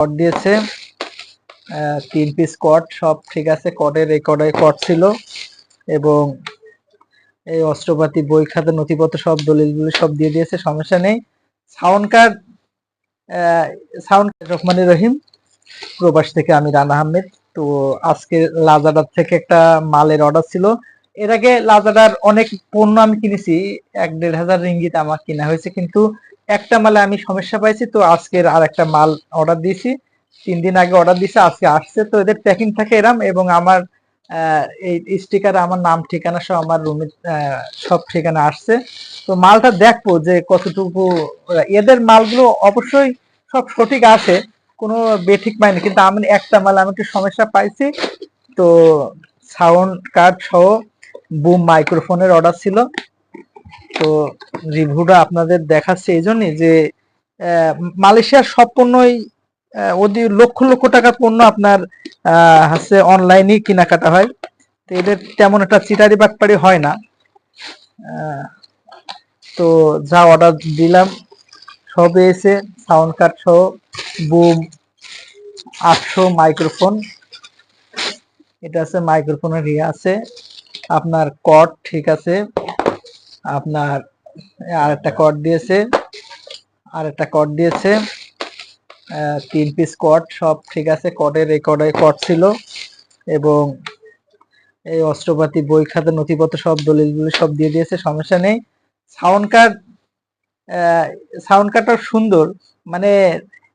কট দিয়েছে, 3 পিস কট, সব ঠিক আছে। কটের এই কট ছিল এবং এই অস্ত্রপাতি, বই খাতা, নথিপত্র সব দলিল সব দিয়ে দিয়েছে, সমস্যা নেই। সাউন্ড কার্ড রহমানির রহিম, প্রবাস থেকে আমি রানা আহমেদ। তো আজকে লাজাডার থেকে একটা মালের অর্ডার ছিল। এর আগে লাজাডার অনেক পণ্য আমি কিনেছি, 1-1.5 হাজার রিঙ্গিত আমার কিনা হয়েছে, কিন্তু একটা মালে আমি সমস্যা পাইছি। তো আজকের আর একটা মাল অর্ডার দিয়েছি, 3 দিন আগে অর্ডার দিয়েছি, আজকে আসছে। তো এদের প্যাকিং থাকে এরম, এবং আমার এই স্টিকার আমার নাম ঠিকানা সহ আমার রুমের সব ঠিকানা আসছে। তো মালটা দেখবো যে কতটুকু, এদের মালগুলো অবশ্যই সব সঠিক আছে, কোনো বেঠিক পাইনি, কিন্তু আমি একটা মাল আমি একটু সমস্যা পাইছি। তো সাউন্ড কার্ড সহ বুম মাইক্রোফোনের অর্ডার ছিল। তো রিভিউটা আপনাদের দেখাচ্ছে এই জন্যই যে মালয়েশিয়ার সব পণ্যই ওদের লক্ষ লক্ষ টাকার পণ্য আপনার হচ্ছে অনলাইনেই কেনাকাটা হয়। তো এদের তেমন একটা চিটারি বাটপাড়ি হয় না। তো যা অর্ডার দিলাম সব এসে, সাউন্ড কার্ড সহ বুম 800 মাইক্রোফোন, এটা আছে মাইক্রোফোনের আছে, আপনার কট ঠিক আছে, আপনার আরেকটা কট দিয়েছে, 3 পিস কট, সব ঠিক আছে। কটের এই কট ছিল এবং এই অস্ত্রপাতি, বই খাতা, নথিপত্র সব দলিল সব দিয়ে দিয়েছে, সমস্যা নেই। সাউন্ড কার্ডটা সুন্দর, মানে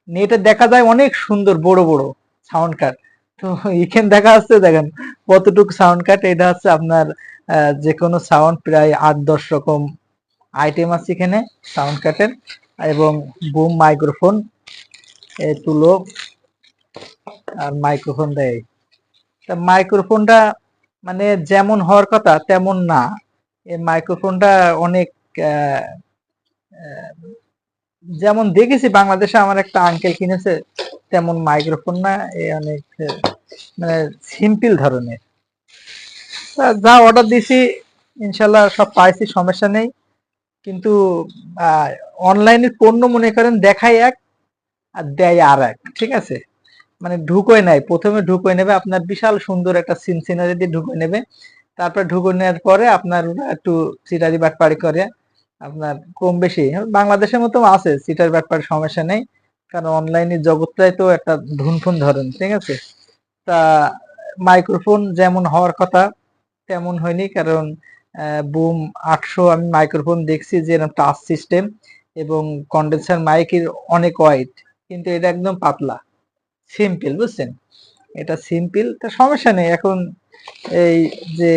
নেটে দেখা যায় অনেক সুন্দর বড় বড় সাউন্ড কার্ড। তো এখানে দেখা যাচ্ছে, দেখেন কতটুকু সাউন্ড কার্ড। এটা হচ্ছে আপনার যে কোনো সাউন্ড, প্রায় 8-10 রকম আইটেম আছে এখানে সাউন্ড কার্ডের। এবং বুম মাইক্রোফোন, তুলো আর মাইক্রোফোন দেয়। তা মাইক্রোফোনটা মানে যেমন হওয়ার কথা তেমন না। এই মাইক্রোফোনটা অনেক যেমন দেখেছি বাংলাদেশে আমার একটা আঙ্কেল কিনেছে, তেমন মাইক্রোফোন না, অনেক মানে সিম্পল ধরনের। যা অর্ডার দিছি ইনশাল্লাহ সব পাইছি, সমস্যা নেই। কিন্তু অনলাইনের পণ্য মনে করেন দেখায় এক আর দেয় আর এক, ঠিক আছে। মানে ঢুকোয় নাই, প্রথমে ঢুকোয় নেবে আপনার বিশাল সুন্দর একটা সিনারি দিয়ে ঢুকোয় নেবে, তারপর ঢুকোয় নেওয়ার পরে আপনার একটু সিটারি বাটপাড়ি করে, আপনার কম বেশি বাংলাদেশের মতো আছে সিটারি বাটপাড়ি, সমস্যা নেই। কারণ অনলাইনের জগৎটাই তো একটা ধুনফুন ধরেন, ঠিক আছে। তা মাইক্রোফোন যেমন হওয়ার কথা তেমন হয়নি, কারণ বুম 800 আমি মাইক্রোফোন দেখছি যে টাচ সিস্টেম এবং কন্ডেন্সার মাইকের অনেক ওয়াইড, কিন্তু এটা একদম পাতলা সিম্পল, বুঝছেন। এটা সিম্পল, তা সমস্যা নেই। এখন এই যে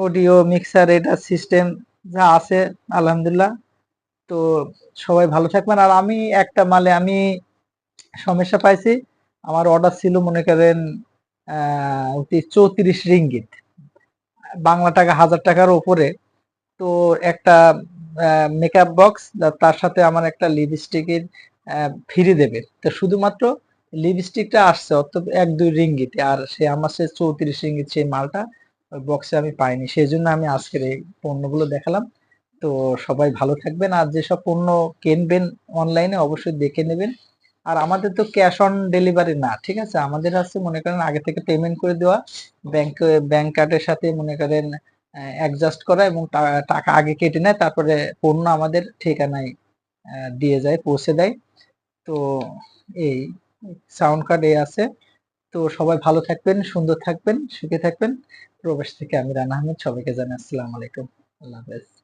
অডিও মিক্সার, এটা সিস্টেম যা আছে আলহামদুলিল্লাহ। তো সবাই ভালো থাকবেন। আর আমি একটা মালে আমি সমস্যা পাইছি, আমার অর্ডার ছিল মনে করেন 34 রিঙ্গিত, বাংলা টাকা 1000 টাকার উপরে। তো একটা মেকআপ বক্স, তার সাথে আমার একটা লিপস্টিকের ফ্রি দেবে। তো শুধুমাত্র লিপস্টিকটা আসছে অত 1-2 রিঙ্গিতে, আর সে আমার সে 34 রিঙ্গিত সেই মালটা ওই বক্সে আমি পাইনি, সেই জন্য আমি আজকের এই পণ্যগুলো দেখালাম। তো সবাই ভালো থাকবেন, আর যেসব পণ্য কিনবেন অনলাইনে অবশ্যই দেখে নেবেন। আর আমাদের তো ক্যাশ অন ডেলিভারি না, ঠিক আছে। আমাদের আছে মনে করেন আগে থেকে পেমেন্ট করে দেওয়া, ব্যাংক কার্ডের সাথে মনে করেন অ্যাডজাস্ট করা, এবং টাকা আগে কেটে নেয়, তারপরে পণ্য আমাদের ঠিকানায় দিয়ে যায়, পৌঁছে দেয়। তো এই সাউন্ড কার্ড আছে। তো সবাই ভালো থাকবেন, সুন্দর থাকবেন, সুখে থাকবেন। প্রবাস থেকে আমি রানা আহমেদ, সবাইকে জানাই আসসালামু আলাইকুম, আল্লাহ হাফেজ।